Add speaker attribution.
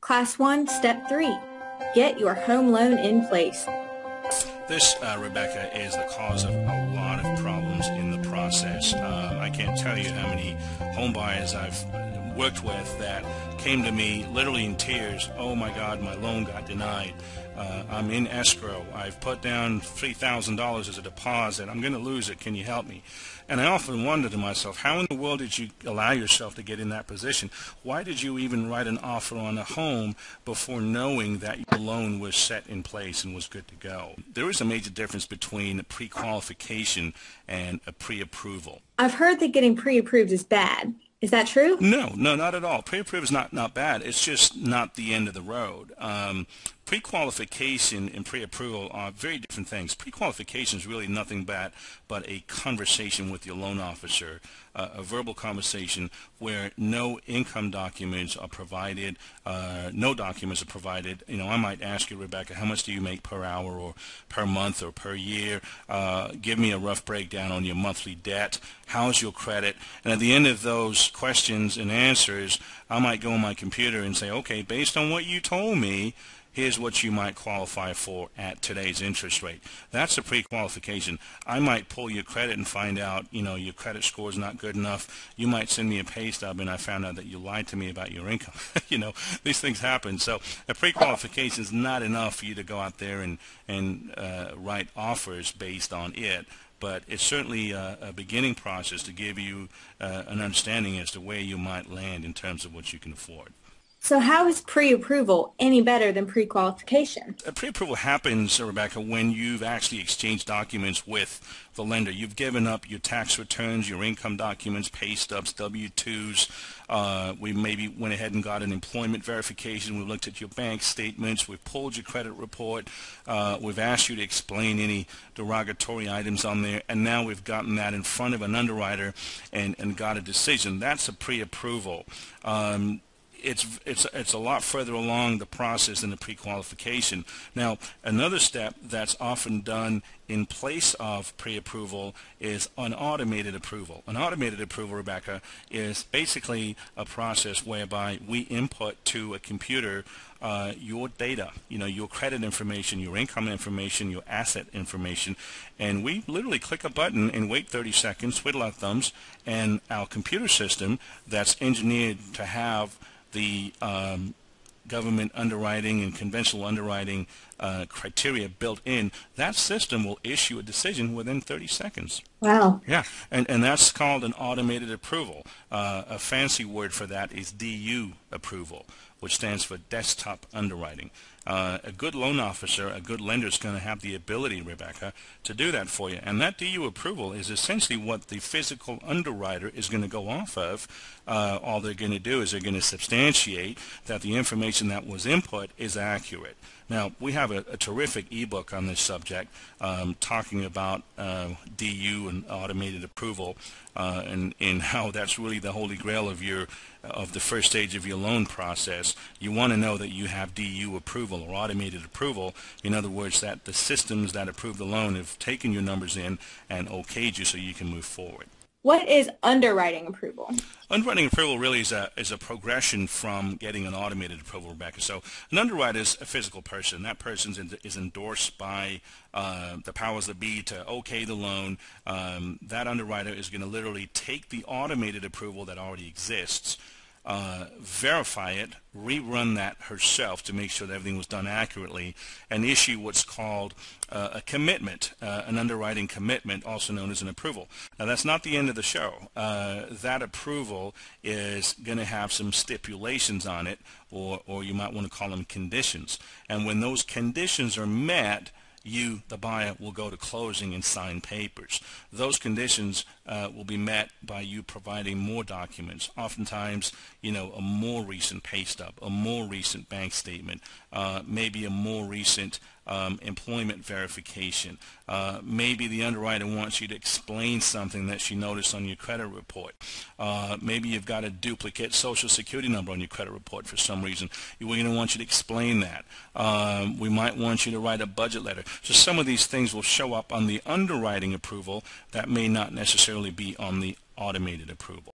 Speaker 1: Class 1, Step 3. Get your home loan in place.
Speaker 2: This, Rebecca, is the cause of a lot of problems in the process. I can't tell you how many home buyers I've worked with that came to me literally in tears. Oh my God, my loan got denied. I'm in escrow. I've put down $3,000 as a deposit. I'm going to lose it. Can you help me? And I often wonder to myself, how in the world did you allow yourself to get in that position? Why did you even write an offer on a home before knowing that your loan was set in place and was good to go? There is a major difference between a pre-qualification and a pre-approval.
Speaker 1: I've heard that getting pre-approved is bad. Is that true?
Speaker 2: No, not at all. Pre-approved is not bad. It's just not the end of the road. Pre-qualification and pre-approval are very different things. Pre-qualification is really nothing but a conversation with your loan officer, a verbal conversation where no income documents are provided, no documents are provided. You know, I might ask you, Rebecca, how much do you make per hour or per month or per year? Give me a rough breakdown on your monthly debt. How's your credit? And at the end of those questions and answers, I might go on my computer and say, okay, based on what you told me, here's what you might qualify for at today's interest rate. That's a pre-qualification. I might pull your credit and find out, you know, your credit score is not good enough. You might send me a pay stub and I found out that you lied to me about your income. You know, these things happen. So a pre-qualification is not enough for you to go out there and write offers based on it. But it's certainly a beginning process to give you an understanding as to where you might land in terms of what you can afford.
Speaker 1: So how is pre-approval any better than pre-qualification?
Speaker 2: Pre-approval happens, Rebecca, when you've actually exchanged documents with the lender. You've given up your tax returns, your income documents, pay stubs, W-2s. We maybe went ahead and got an employment verification. We looked at your bank statements. We've pulled your credit report. We've asked you to explain any derogatory items on there. And now we've gotten that in front of an underwriter and got a decision. That's a pre-approval. It's a lot further along the process than the pre-qualification. Now, another step that's often done in place of pre-approval is an automated approval. An automated approval, Rebecca, is basically a process whereby we input to a computer your data, you know, your credit information, your income information, your asset information, and we literally click a button and wait 30 seconds, twiddle our thumbs, and our computer system that's engineered to have the government underwriting and conventional underwriting criteria built in, that system will issue a decision within 30 seconds.
Speaker 1: Wow.
Speaker 2: Yeah, and that's called an automated approval. A fancy word for that is DU approval, which stands for desktop underwriting. A good loan officer, a good lender is going to have the ability, Rebecca, to do that for you. And that DU approval is essentially what the physical underwriter is going to go off of. All they're going to do is they're going to substantiate that the information that was input is accurate. Now, we have a terrific ebook on this subject talking about DU and automated approval and how that's really the holy grail of the first stage of your loan process. You want to know that you have DU approval or automated approval. In other words, that the systems that approve the loan have taken your numbers in and okayed you so you can move forward.
Speaker 1: What is underwriting approval?
Speaker 2: Underwriting approval really is a progression from getting an automated approval, Rebecca. So an underwriter is a physical person. That person is endorsed by the powers that be to okay the loan. That underwriter is going to literally take the automated approval that already exists, verify it, rerun that herself to make sure that everything was done accurately, and issue what's called a commitment, an underwriting commitment, also known as an approval. Now, that's not the end of the show. That approval is going to have some stipulations on it, or you might want to call them conditions. And when those conditions are met, you, the buyer, will go to closing and sign papers. Those conditions will be met by you providing more documents, oftentimes, you know, a more recent pay stub, a more recent bank statement, maybe a more recent employment verification. Maybe the underwriter wants you to explain something that she noticed on your credit report. Maybe you've got a duplicate social security number on your credit report for some reason. We're going to want you to explain that. We might want you to write a budget letter. So some of these things will show up on the underwriting approval that may not necessarily be on the automated approval.